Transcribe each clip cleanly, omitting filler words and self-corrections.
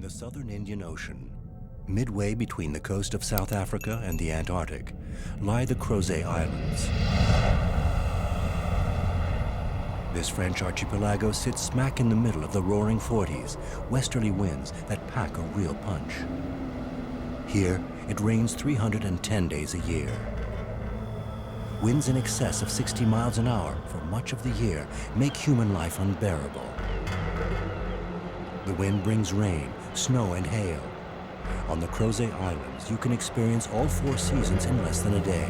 the southern Indian Ocean, midway between the coast of South Africa and the Antarctic, lie the Crozet Islands. This French archipelago sits smack in the middle of the roaring 40s, westerly winds that pack a real punch. Here, it rains 310 days a year. Winds in excess of 60 miles an hour for much of the year make human life unbearable. The wind brings rain, snow, and hail. On the Crozet Islands, you can experience all 4 seasons in less than a day.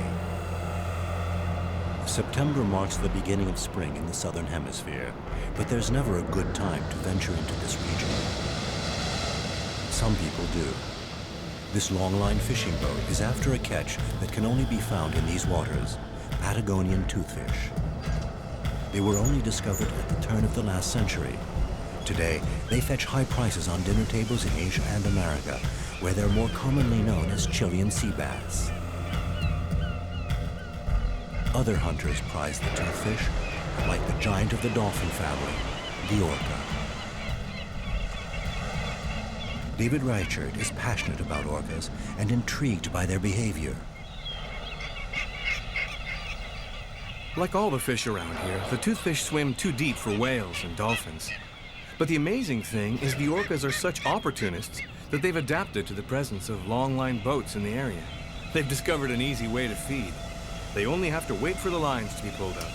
September marks the beginning of spring in the southern hemisphere, but there's never a good time to venture into this region. Some people do. This long-line fishing boat is after a catch that can only be found in these waters, Patagonian toothfish. They were only discovered at the turn of the last century. Today, they fetch high prices on dinner tables in Asia and America, where they're more commonly known as Chilean sea bass. Other hunters prize the toothfish, like the giant of the dolphin family, the orca. David Reichert is passionate about orcas and intrigued by their behavior. Like all the fish around here, the toothfish swim too deep for whales and dolphins. But the amazing thing is the orcas are such opportunists that they've adapted to the presence of long-line boats in the area. They've discovered an easy way to feed. They only have to wait for the lines to be pulled up.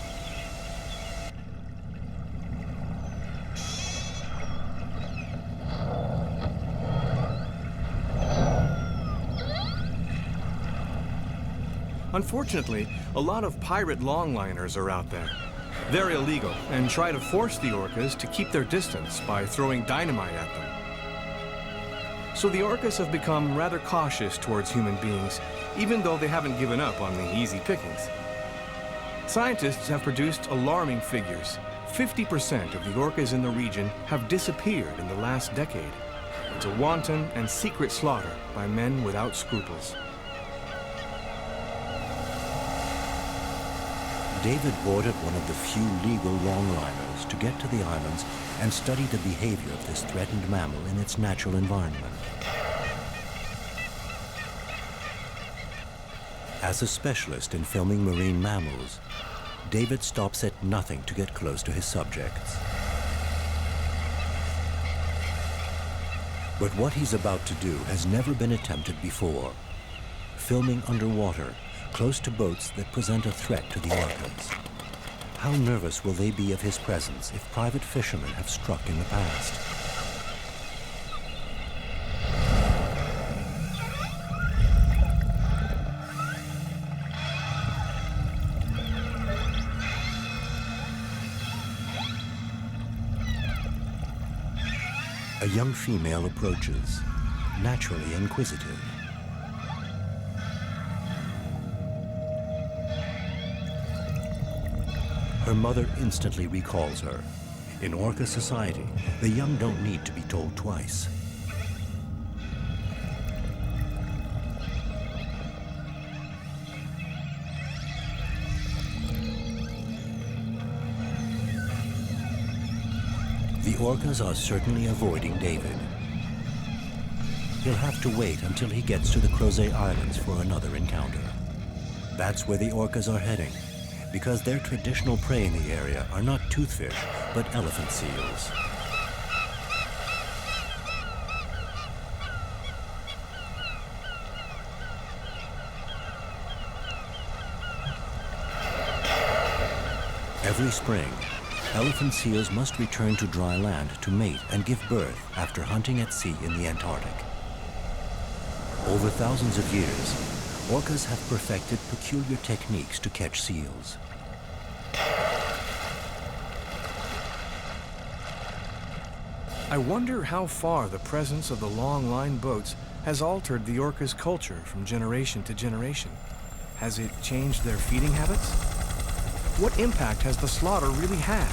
Unfortunately, a lot of pirate longliners are out there. They're illegal and try to force the orcas to keep their distance by throwing dynamite at them. So the orcas have become rather cautious towards human beings, even though they haven't given up on the easy pickings. Scientists have produced alarming figures. 50% of the orcas in the region have disappeared in the last decade. It's a wanton and secret slaughter by men without scruples. David boarded one of the few legal longliners to get to the islands and study the behavior of this threatened mammal in its natural environment. As a specialist in filming marine mammals, David stops at nothing to get close to his subjects. But what he's about to do has never been attempted before. Filming underwater, close to boats that present a threat to the orcas. How nervous will they be of his presence if private fishermen have struck in the past? A young female approaches, naturally inquisitive. Her mother instantly recalls her. In Orca society, the young don't need to be told twice. The orcas are certainly avoiding David. He'll have to wait until he gets to the Crozet Islands for another encounter. That's where the orcas are heading, because their traditional prey in the area are not toothfish, but elephant seals. Every spring, elephant seals must return to dry land to mate and give birth after hunting at sea in the Antarctic. Over thousands of years, orcas have perfected peculiar techniques to catch seals. I wonder how far the presence of the long-line boats has altered the orcas' culture from generation to generation. Has it changed their feeding habits? What impact has the slaughter really had?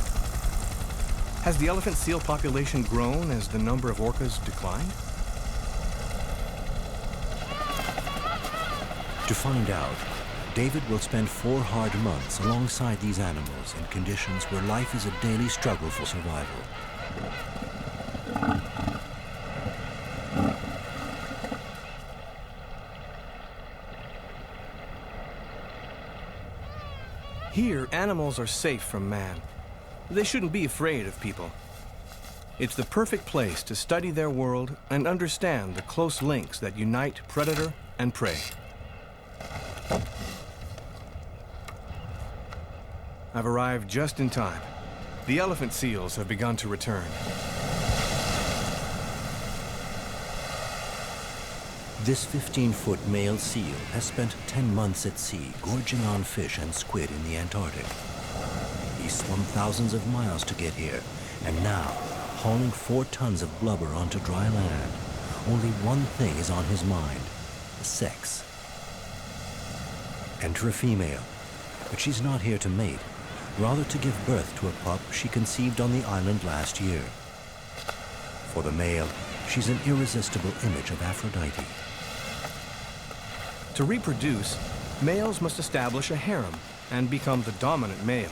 Has the elephant seal population grown as the number of orcas declined? To find out, David will spend 4 hard months alongside these animals in conditions where life is a daily struggle for survival. Here, animals are safe from man. They shouldn't be afraid of people. It's the perfect place to study their world and understand the close links that unite predator and prey. I've arrived just in time. The elephant seals have begun to return. This 15-foot male seal has spent 10 months at sea gorging on fish and squid in the Antarctic. He swum thousands of miles to get here, and now, hauling 4 tons of blubber onto dry land, only one thing is on his mind: sex. Enter a female, but she's not here to mate, rather to give birth to a pup she conceived on the island last year. For the male, she's an irresistible image of Aphrodite. To reproduce, males must establish a harem and become the dominant male.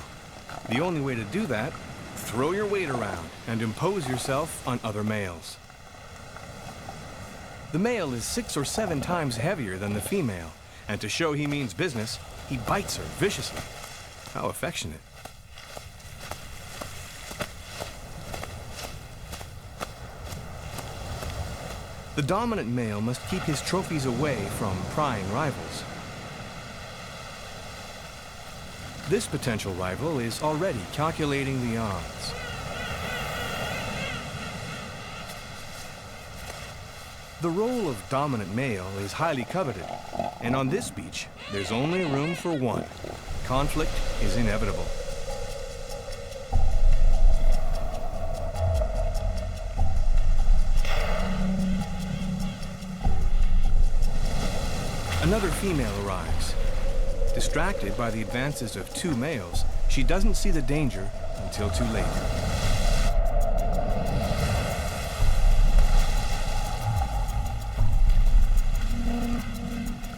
The only way to do that, throw your weight around and impose yourself on other males. The male is 6 or 7 times heavier than the female, and to show he means business, he bites her viciously. How affectionate. The dominant male must keep his trophies away from prying rivals. This potential rival is already calculating the odds. The role of dominant male is highly coveted, and on this beach, there's only room for one. Conflict is inevitable. Another female arrives. Distracted by the advances of 2 males, she doesn't see the danger until too late.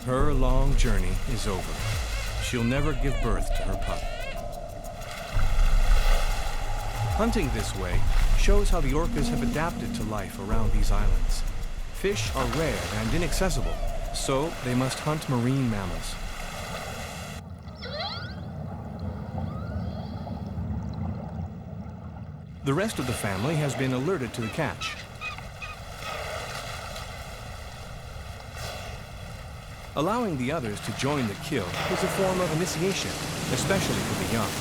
Her long journey is over. She'll never give birth to her pup. Hunting this way shows how the orcas have adapted to life around these islands. Fish are rare and inaccessible, so they must hunt marine mammals. The rest of the family has been alerted to the catch. Allowing the others to join the kill is a form of initiation, especially for the young.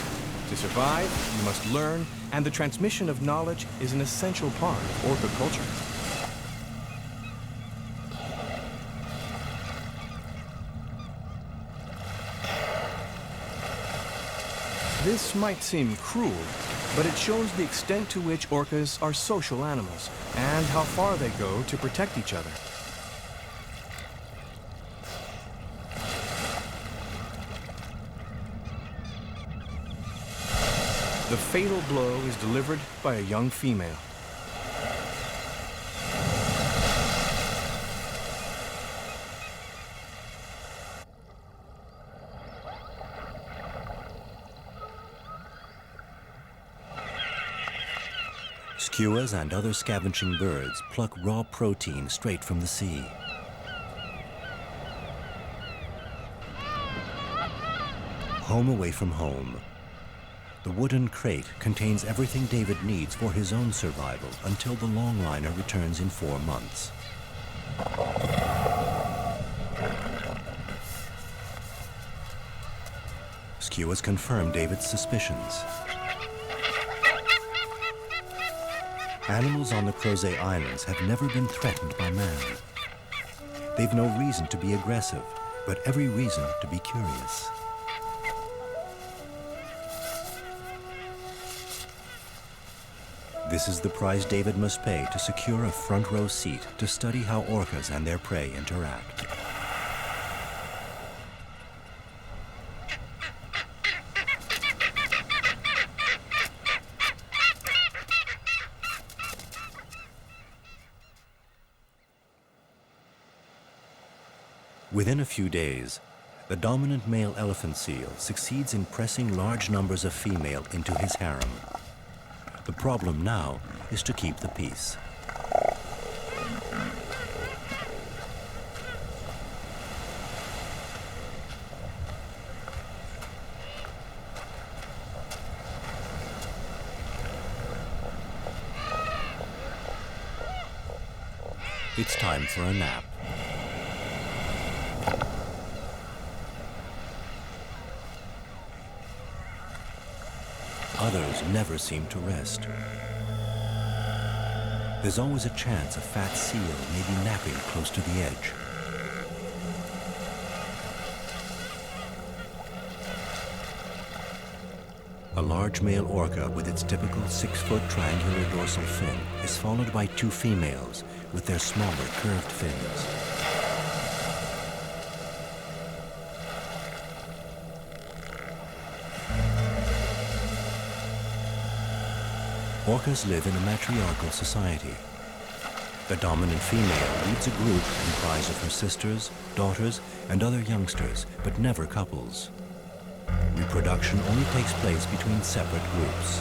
To survive, you must learn, and the transmission of knowledge is an essential part of orca culture. This might seem cruel, but it shows the extent to which orcas are social animals and how far they go to protect each other. The fatal blow is delivered by a young female. Skuas and other scavenging birds pluck raw protein straight from the sea. Home away from home. The wooden crate contains everything David needs for his own survival until the longliner returns in 4 months. Skuas confirm David's suspicions. Animals on the Crosseé Islands have never been threatened by man. They've no reason to be aggressive, but every reason to be curious. This is the price David must pay to secure a front row seat to study how orcas and their prey interact. Within a few days, the dominant male elephant seal succeeds in pressing large numbers of female into his harem. The problem now is to keep the peace. It's time for a nap. Others never seem to rest. There's always a chance a fat seal may be napping close to the edge. A large male orca with its typical 6-foot triangular dorsal fin is followed by 2 females with their smaller curved fins. Orcas live in a matriarchal society. The dominant female leads a group comprised of her sisters, daughters, and other youngsters, but never couples. Reproduction only takes place between separate groups.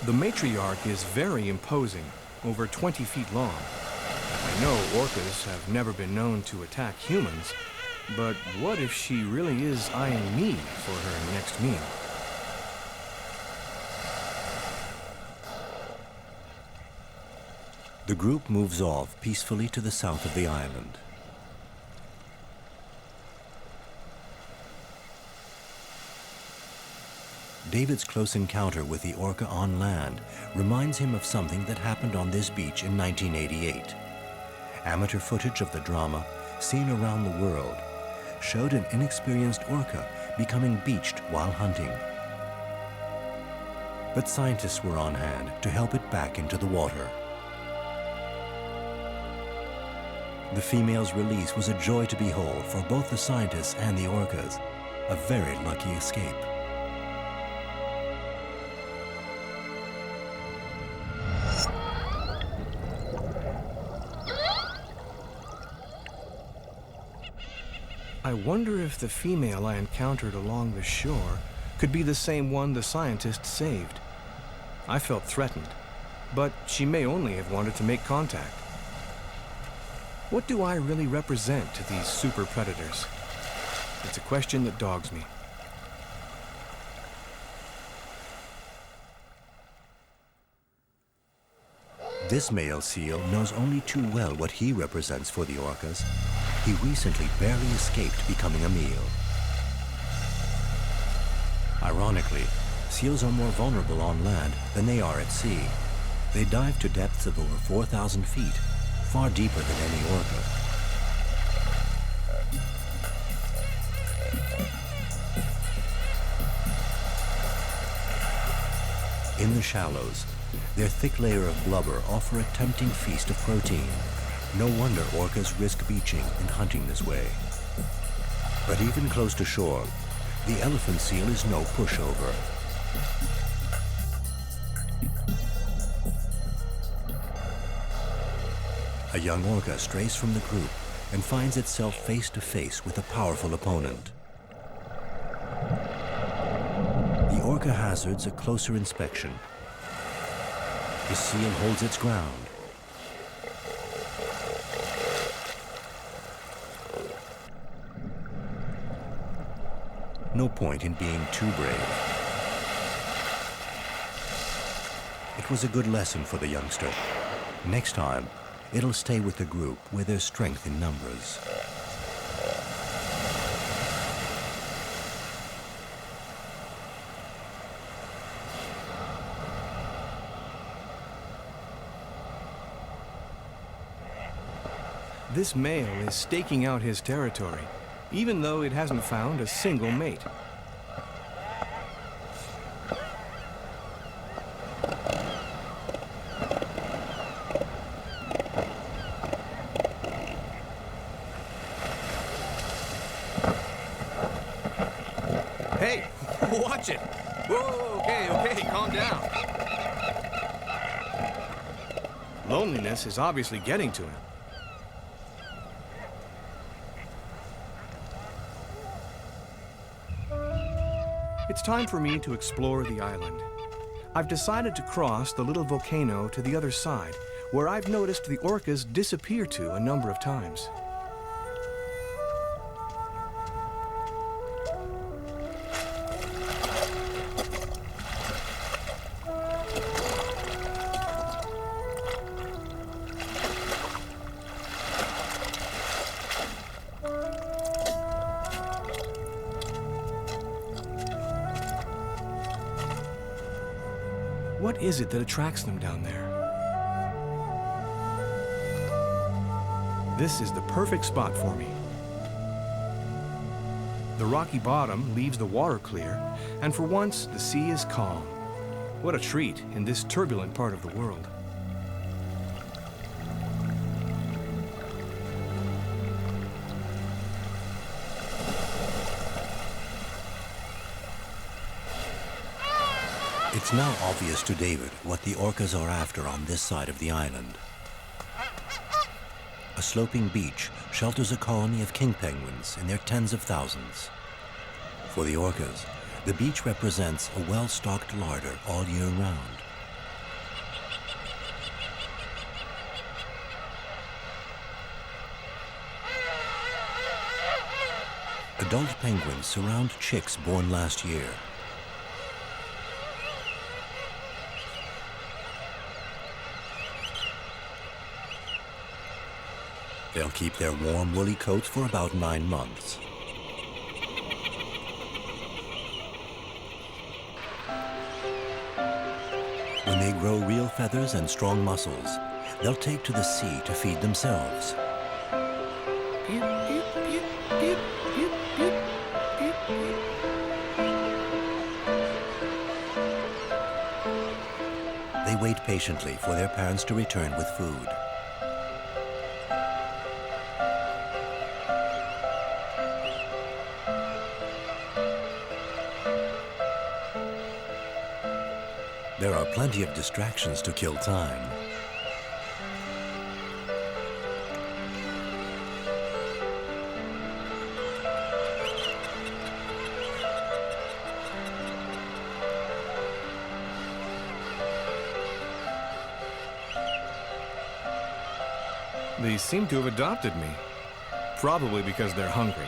The matriarch is very imposing, over 20 feet long. I know orcas have never been known to attack humans, but what if she really is eyeing me for her next meal? The group moves off peacefully to the south of the island. David's close encounter with the orca on land reminds him of something that happened on this beach in 1988. Amateur footage of the drama, seen around the world, showed an inexperienced orca becoming beached while hunting. But scientists were on hand to help it back into the water. The female's release was a joy to behold for both the scientists and the orcas, a very lucky escape. I wonder if the female I encountered along the shore could be the same one the scientist saved. I felt threatened, but she may only have wanted to make contact. What do I really represent to these super predators? It's a question that dogs me. This male seal knows only too well what he represents for the orcas. He recently barely escaped becoming a meal. Ironically, seals are more vulnerable on land than they are at sea. They dive to depths of over 4,000 feet, far deeper than any orca. In the shallows, their thick layer of blubber offer a tempting feast of protein. No wonder orcas risk beaching and hunting this way. But even close to shore, the elephant seal is no pushover. A young orca strays from the group and finds itself face to face with a powerful opponent. The orca hazards a closer inspection. The seal holds its ground. No point in being too brave. It was a good lesson for the youngster. Next time, it'll stay with the group where there's strength in numbers. This male is staking out his territory, even though it hasn't found a single mate. Hey, watch it! Whoa, okay, calm down. Loneliness is obviously getting to him. It's time for me to explore the island. I've decided to cross the little volcano to the other side, where I've noticed the orcas disappear to a number of times. What is it that attracts them down there? This is the perfect spot for me. The rocky bottom leaves the water clear, and for once, the sea is calm. What a treat in this turbulent part of the world. It's now obvious to David what the orcas are after on this side of the island. A sloping beach shelters a colony of king penguins in their tens of thousands. For the orcas, the beach represents a well-stocked larder all year round. Adult penguins surround chicks born last year. They'll keep their warm, woolly coats for about 9 months. When they grow real feathers and strong muscles, they'll take to the sea to feed themselves. They wait patiently for their parents to return with food. There are plenty of distractions to kill time. They seem to have adopted me, probably because they're hungry.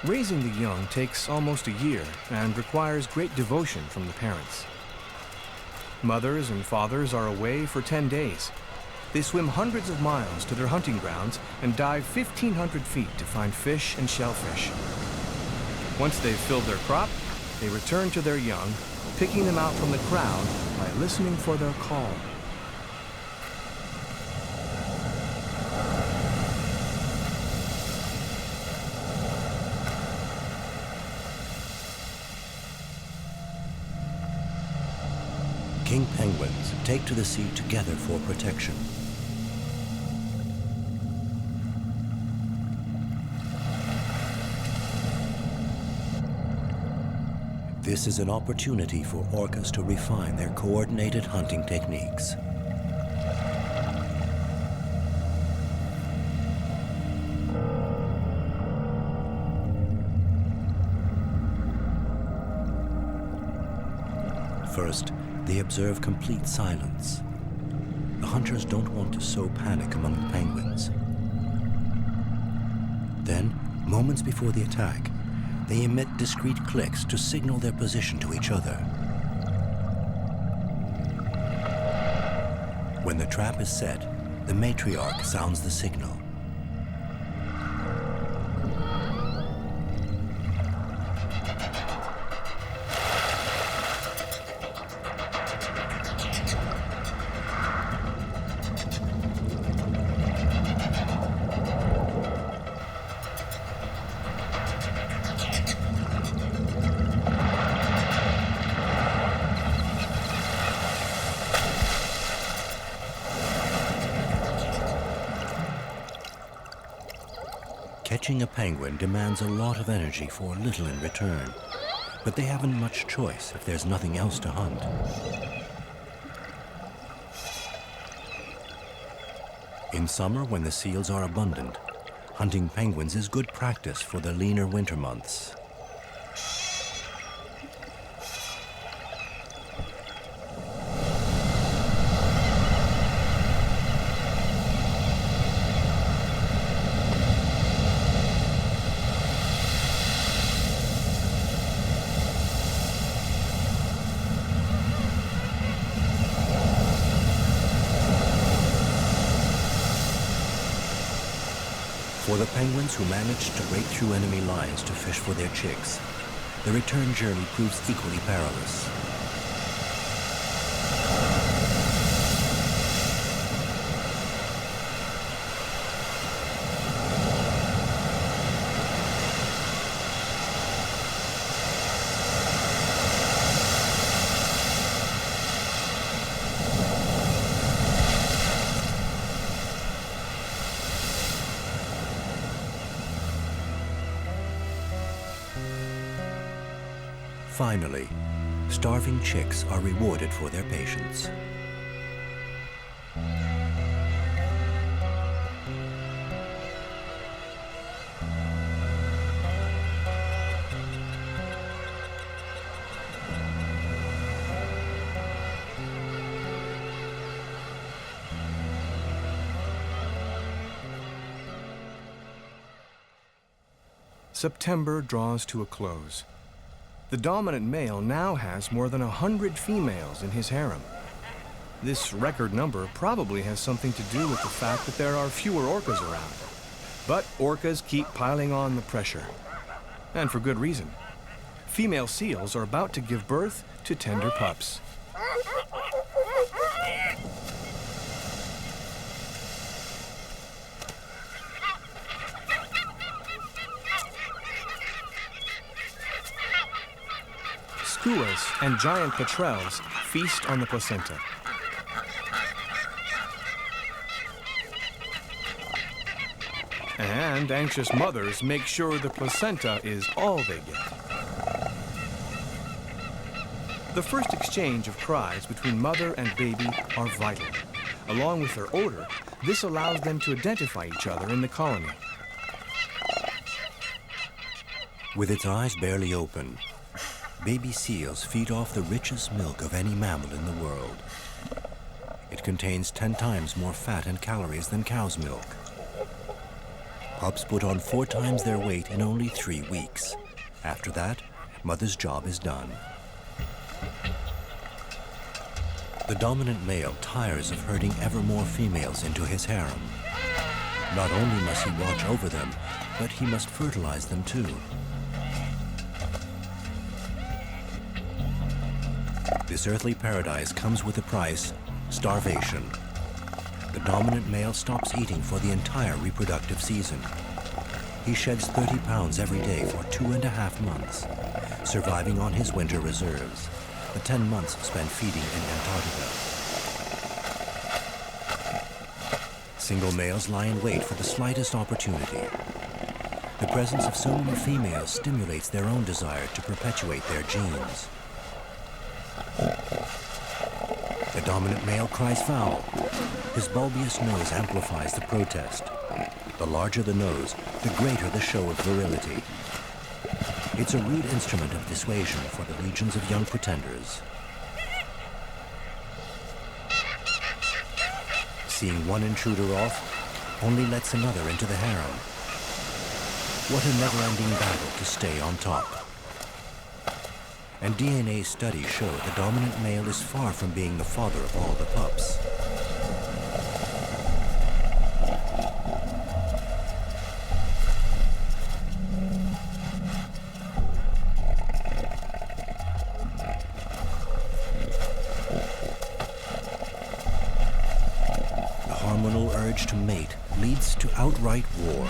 Raising the young takes almost a year and requires great devotion from the parents. Mothers and fathers are away for 10 days. They swim hundreds of miles to their hunting grounds and dive 1,500 feet to find fish and shellfish. Once they've filled their crop, they return to their young, picking them out from the crowd by listening for their call. King penguins take to the sea together for protection. This is an opportunity for orcas to refine their coordinated hunting techniques. First, they observe complete silence. The hunters don't want to sow panic among the penguins. Then, moments before the attack, they emit discreet clicks to signal their position to each other. When the trap is set, the matriarch sounds the signal. Catching a penguin demands a lot of energy for little in return, but they haven't much choice if there's nothing else to hunt. In summer, when the seals are abundant, hunting penguins is good practice for the leaner winter months. For the penguins who managed to break through enemy lines to fish for their chicks, the return journey proves equally perilous. Finally, starving chicks are rewarded for their patience. September draws to a close. The dominant male now has more than 100 females in his harem. This record number probably has something to do with the fact that there are fewer orcas around. But orcas keep piling on the pressure. And for good reason. Female seals are about to give birth to tender pups. Skuas and giant petrels feast on the placenta. And anxious mothers make sure the placenta is all they get. The first exchange of cries between mother and baby are vital. Along with their odor, this allows them to identify each other in the colony. With its eyes barely open, baby seals feed off the richest milk of any mammal in the world. It contains 10 times more fat and calories than cow's milk. Pups put on 4 times their weight in only 3 weeks. After that, mother's job is done. The dominant male tires of herding ever more females into his harem. Not only must he watch over them, but he must fertilize them too. This earthly paradise comes with a price: starvation. The dominant male stops eating for the entire reproductive season. He sheds 30 pounds every day for 2.5 months, surviving on his winter reserves, the 10 months spent feeding in Antarctica. Single males lie in wait for the slightest opportunity. The presence of so many females stimulates their own desire to perpetuate their genes. The dominant male cries foul. His bulbous nose amplifies the protest. The larger the nose, the greater the show of virility. It's a rude instrument of dissuasion for the legions of young pretenders. Seeing one intruder off only lets another into the harem. What a never-ending battle to stay on top. And DNA studies show the dominant male is far from being the father of all the pups. The hormonal urge to mate leads to outright war.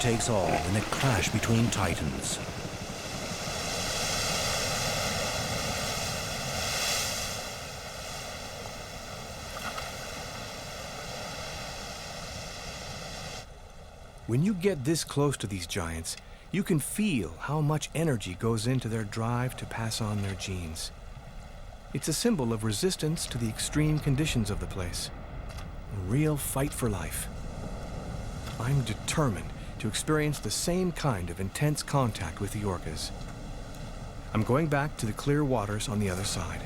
takes all in a clash between titans. When you get this close to these giants, you can feel how much energy goes into their drive to pass on their genes. It's a symbol of resistance to the extreme conditions of the place. A real fight for life. I'm determined to experience the same kind of intense contact with the orcas. I'm going back to the clear waters on the other side.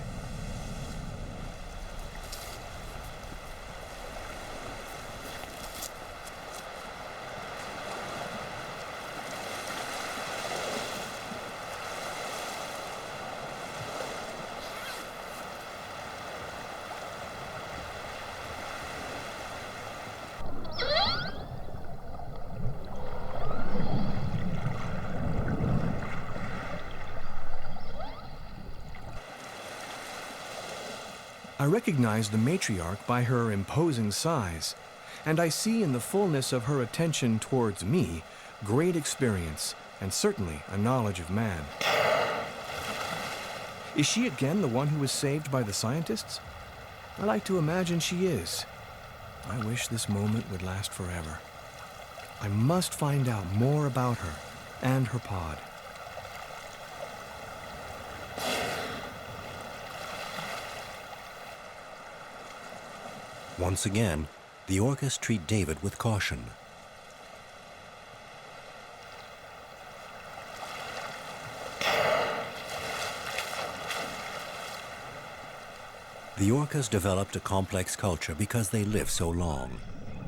I recognize the matriarch by her imposing size, and I see in the fullness of her attention towards me great experience and certainly a knowledge of man. Is she again the one who was saved by the scientists? I like to imagine she is. I wish this moment would last forever. I must find out more about her and her pod. Once again, the orcas treat David with caution. The orcas developed a complex culture because they live so long.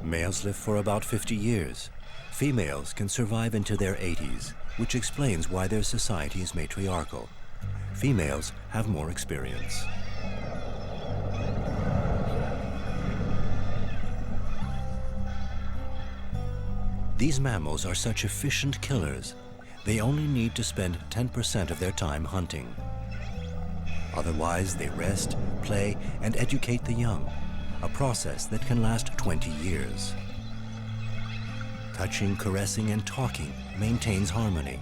Males live for about 50 years. Females can survive into their 80s, which explains why their society is matriarchal. Females have more experience. These mammals are such efficient killers, they only need to spend 10% of their time hunting. Otherwise, they rest, play, and educate the young, a process that can last 20 years. Touching, caressing, and talking maintains harmony.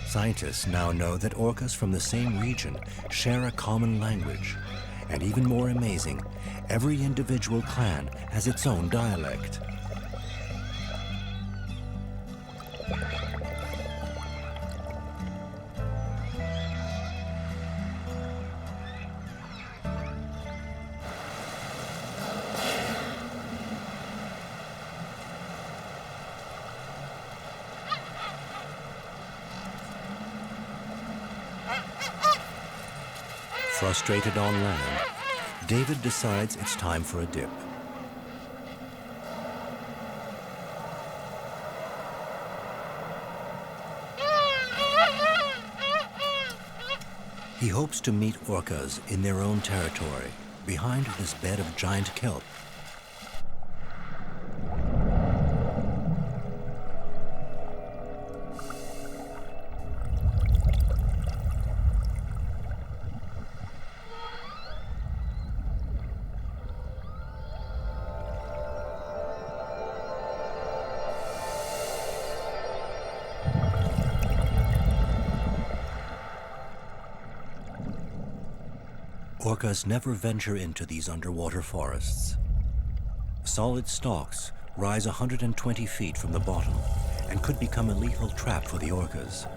Scientists now know that orcas from the same region share a common language, and even more amazing, every individual clan has its own dialect. Frustrated on land, David decides it's time for a dip. He hopes to meet orcas in their own territory, behind this bed of giant kelp. Orcas never venture into these underwater forests. Solid stalks rise 120 feet from the bottom and could become a lethal trap for the orcas.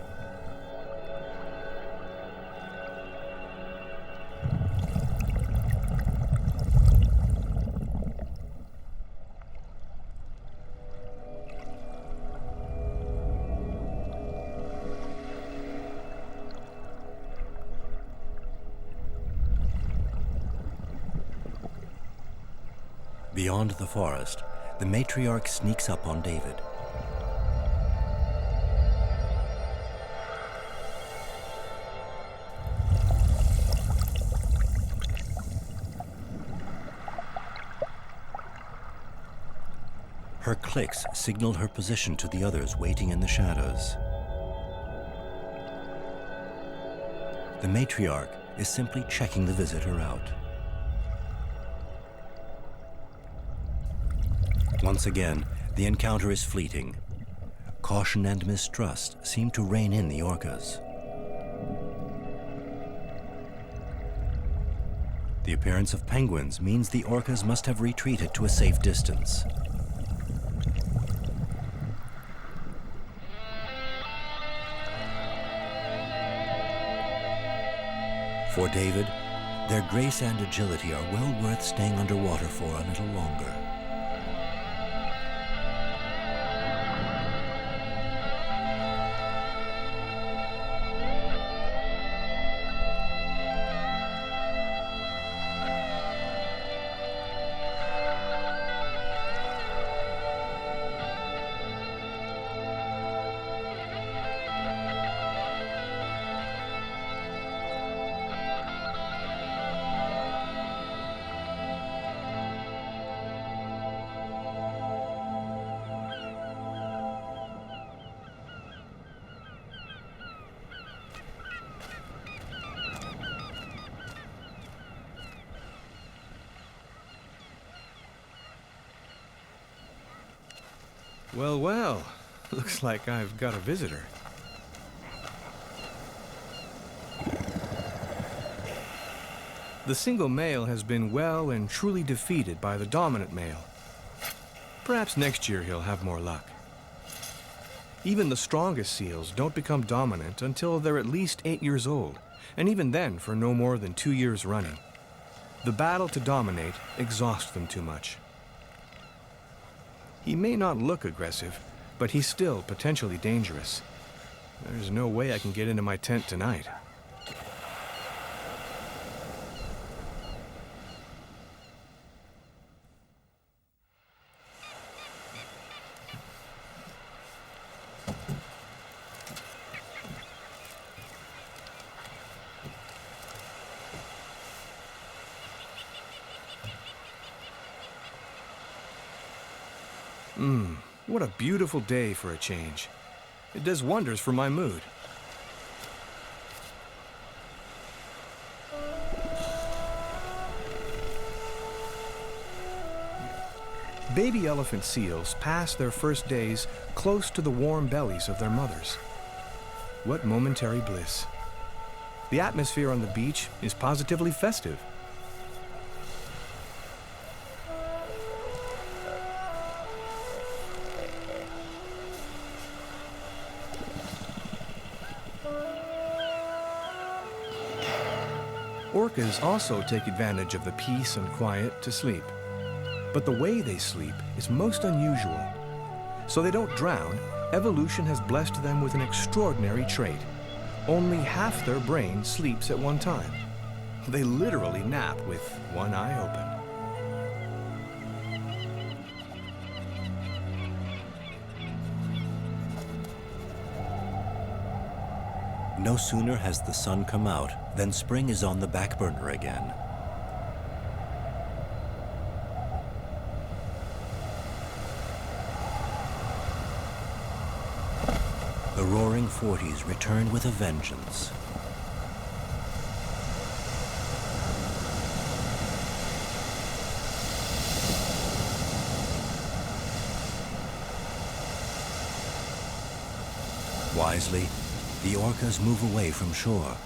Beyond the forest, the matriarch sneaks up on David. Her clicks signal her position to the others waiting in the shadows. The matriarch is simply checking the visitor out. Once again, The encounter is fleeting. Caution and mistrust seem to rein in the orcas. The appearance of penguins means the orcas must have retreated to a safe distance. For David, their grace and agility are well worth staying underwater for a little longer. Well, well, looks like I've got a visitor. The single male has been well and truly defeated by the dominant male. Perhaps next year he'll have more luck. Even the strongest seals don't become dominant until they're at least 8 years old, and even then for no more than 2 years running. The battle to dominate exhausts them too much. He may not look aggressive, but he's still potentially dangerous. There's no way I can get into my tent tonight. What a beautiful day for a change. It does wonders for my mood. Baby elephant seals pass their first days close to the warm bellies of their mothers. What momentary bliss. The atmosphere on the beach is positively festive. Orcas also take advantage of the peace and quiet to sleep. But the way they sleep is most unusual. So they don't drown, evolution has blessed them with an extraordinary trait. Only half their brain sleeps at one time. They literally nap with one eye open. No sooner has the sun come out than spring is on the back burner again. The roaring 40s return with a vengeance. Wisely, the orcas move away from shore.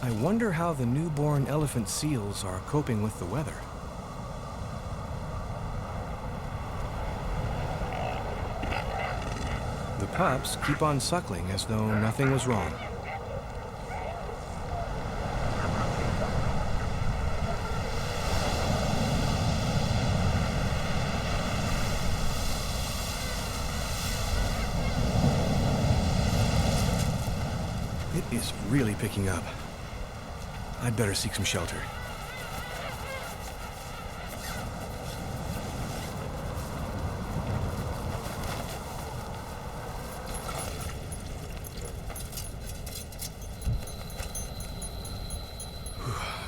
I wonder how the newborn elephant seals are coping with the weather. The pups keep on suckling as though nothing was wrong. is really picking up. I'd better seek some shelter.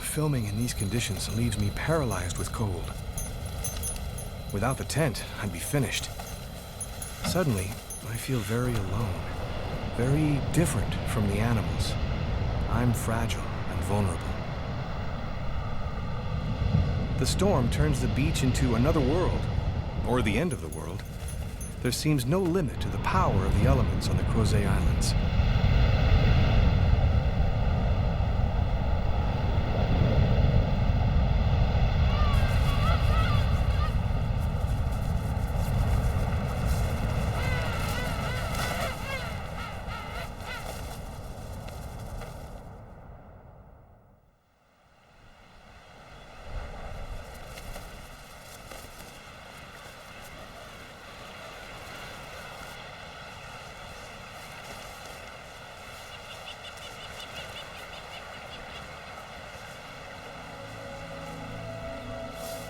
Filming in these conditions leaves me paralyzed with cold. Without the tent, I'd be finished. Suddenly, I feel very alone, very different from the animals. I'm fragile and vulnerable. The storm turns the beach into another world, or the end of the world. There seems no limit to the power of the elements on the Crosseé Islands.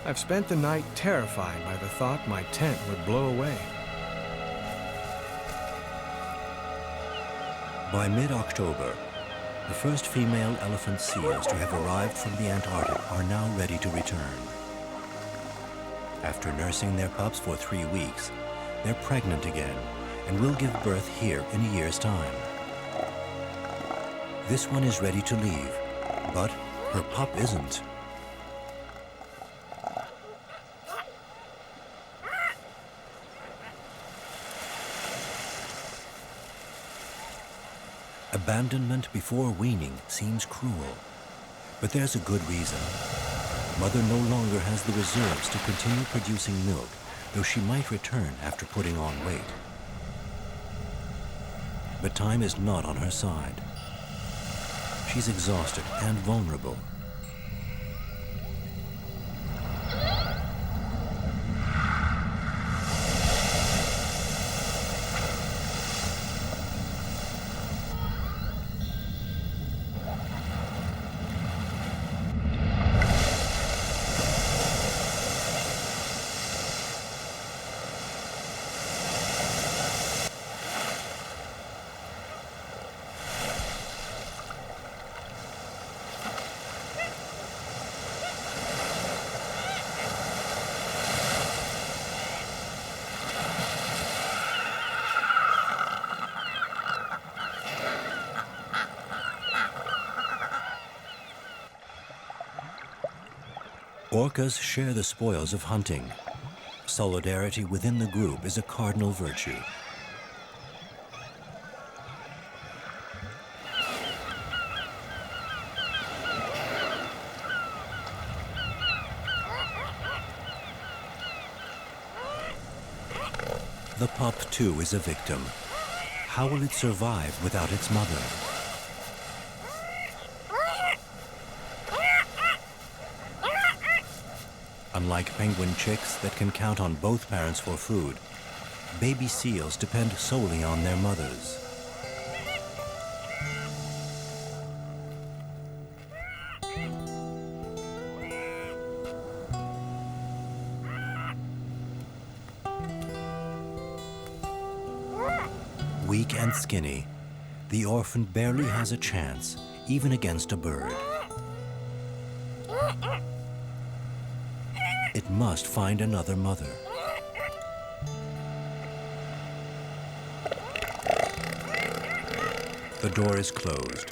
I've spent the night terrified by the thought my tent would blow away. By mid-October, the first female elephant seals to have arrived from the Antarctic are now ready to return. After nursing their pups for 3 weeks, they're pregnant again and will give birth here in a year's time. This one is ready to leave, but her pup isn't. Abandonment before weaning seems cruel, but there's a good reason. Mother no longer has the reserves to continue producing milk, though she might return after putting on weight. But time is not on her side. She's exhausted and vulnerable. Orcas share the spoils of hunting. Solidarity within the group is a cardinal virtue. The pup, too, is a victim. How will it survive without its mother? Unlike penguin chicks that can count on both parents for food, baby seals depend solely on their mothers. Weak and skinny, the orphan barely has a chance, even against a bird. It must find another mother. The door is closed.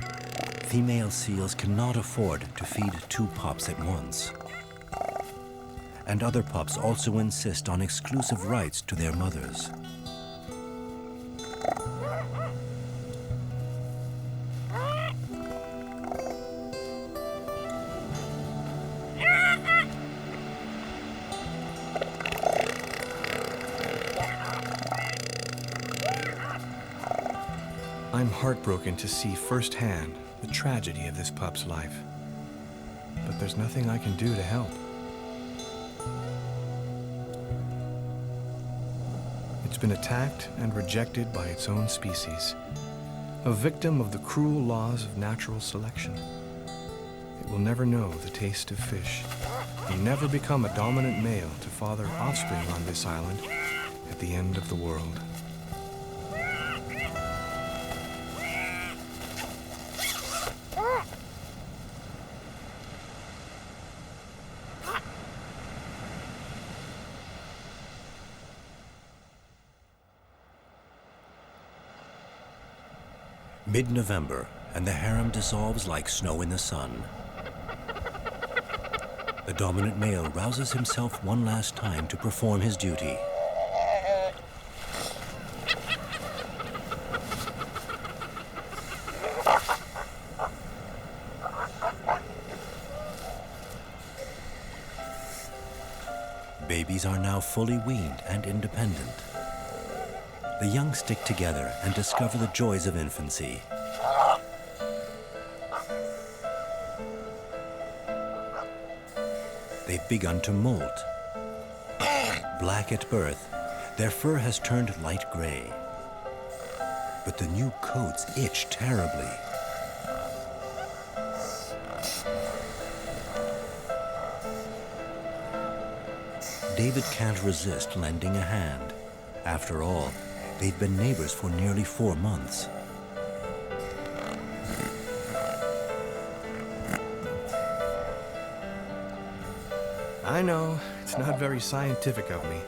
Female seals cannot afford to feed 2 pups at once. And other pups also insist on exclusive rights to their mothers. I'm heartbroken to see firsthand the tragedy of this pup's life. But there's nothing I can do to help. It's been attacked and rejected by its own species. a victim of the cruel laws of natural selection. It will never know the taste of fish, and never become a dominant male to father offspring on this island at the end of the world. Mid-November, and the harem dissolves like snow in the sun. The dominant male rouses himself one last time to perform his duty. Babies are now fully weaned and independent. The young stick together and discover the joys of infancy. They've begun to molt. Black at birth, their fur has turned light gray. But the new coats itch terribly. David can't resist lending a hand. After all, they've been neighbors for nearly 4 months. I know, it's not very scientific of me,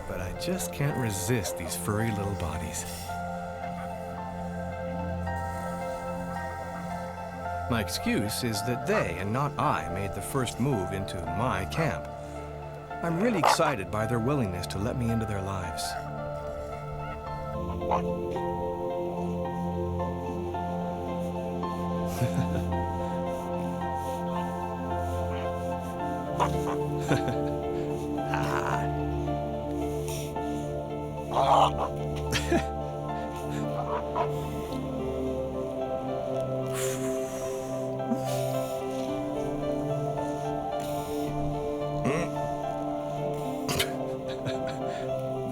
but I just can't resist these furry little bodies. My excuse is that they, and not I, made the first move into my camp. I'm really excited by their willingness to let me into their lives.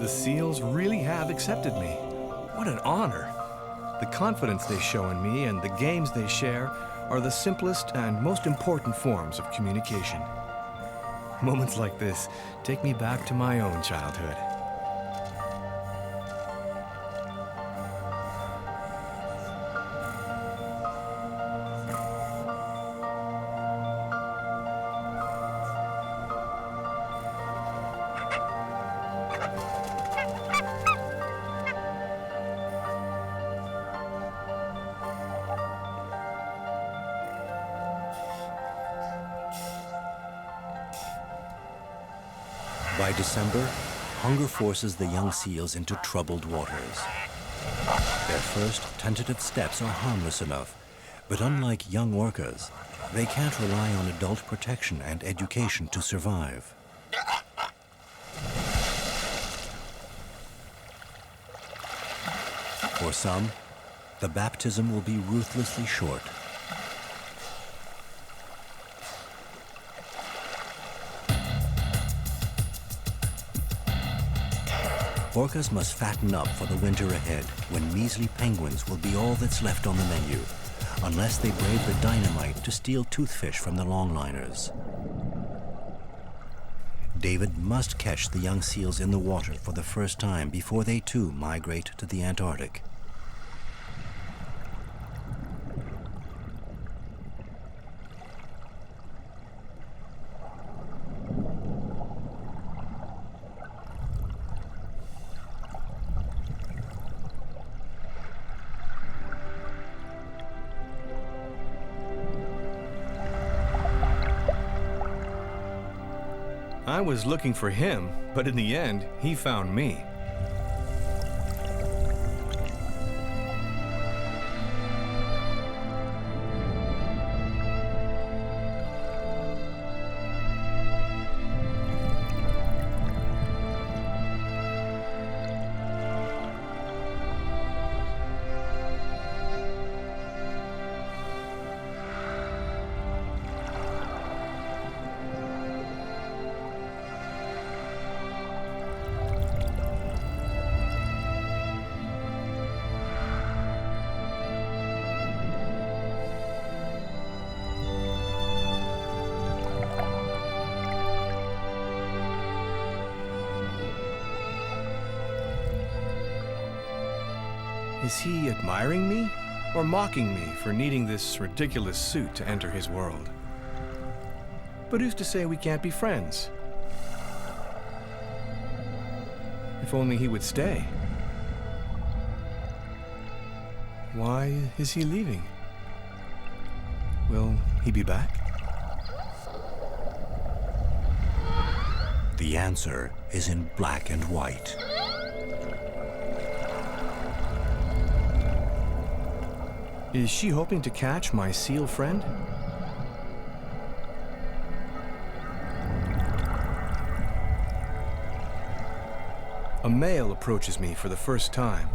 The seals really have accepted me. What an honor. The confidence they show in me and the games they share are the simplest and most important forms of communication. Moments like this take me back to my own childhood. By December, hunger forces the young seals into troubled waters. Their first tentative steps are harmless enough, but unlike young orcas, they can't rely on adult protection and education to survive. For some, the baptism will be ruthlessly short. Orcas must fatten up for the winter ahead, when measly penguins will be all that's left on the menu, unless they brave the dynamite to steal toothfish from the longliners. David must catch the young seals in the water for the first time before they too migrate to the Antarctic. I was looking for him, but in the end, he found me. Is he admiring me or mocking me for needing this ridiculous suit to enter his world? But who's to say we can't be friends? If only he would stay. Why is he leaving? Will he be back? The answer is in black and white. Is she hoping to catch my seal friend? A male approaches me for the first time.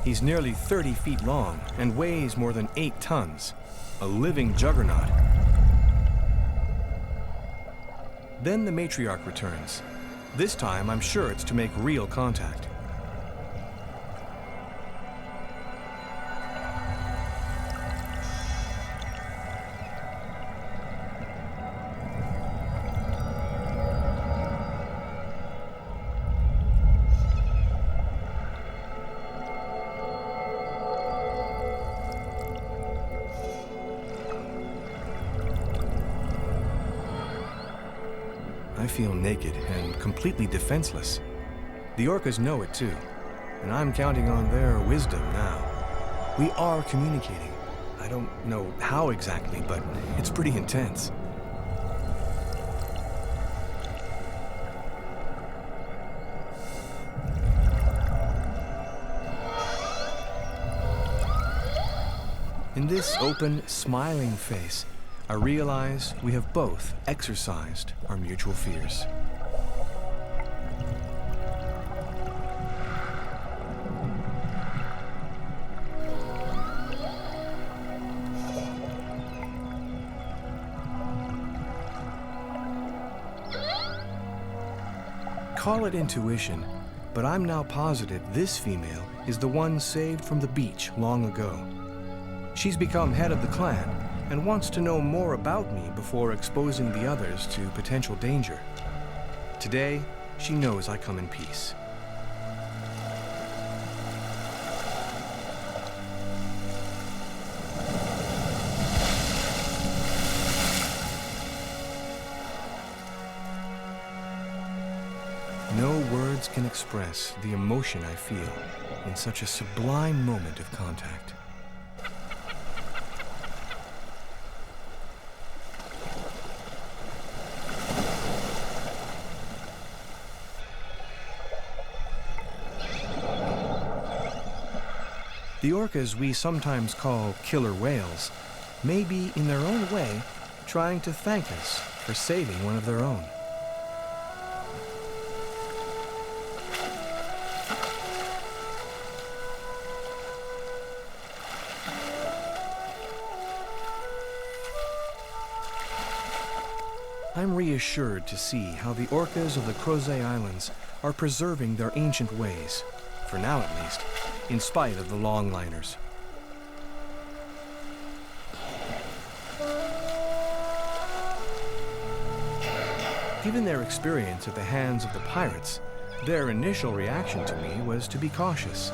He's nearly 30 feet long and weighs more than 8 tons. A living juggernaut. Then the matriarch returns. This time, I'm sure it's to make real contact. I feel naked and completely defenseless. The Orcas know it too, and I'm counting on their wisdom now. We are communicating. I don't know how exactly, but it's pretty intense. In this open, smiling face, I realize we have both exercised our mutual fears. Call it intuition, but I'm now positive this female is the one saved from the beach long ago. She's become head of the clan and wants to know more about me before exposing the others to potential danger. Today, she knows I come in peace. No words can express the emotion I feel in such a sublime moment of contact. The orcas we sometimes call killer whales may be, in their own way, trying to thank us for saving one of their own. I'm reassured to see how the orcas of the Crosseé Islands are preserving their ancient ways, for now at least, in spite of the longliners. Given their experience at the hands of the pirates, their initial reaction to me was to be cautious.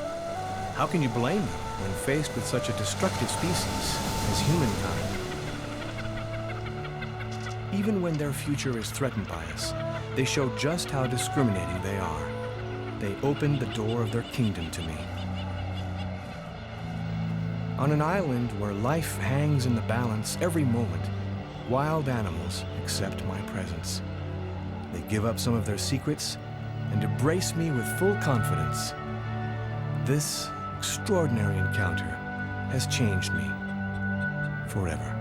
How can you blame them when faced with such a destructive species as humankind? Even when their future is threatened by us, they show just how discriminating they are. They opened the door of their kingdom to me. On an island where life hangs in the balance every moment, wild animals accept my presence. They give up some of their secrets and embrace me with full confidence. This extraordinary encounter has changed me forever.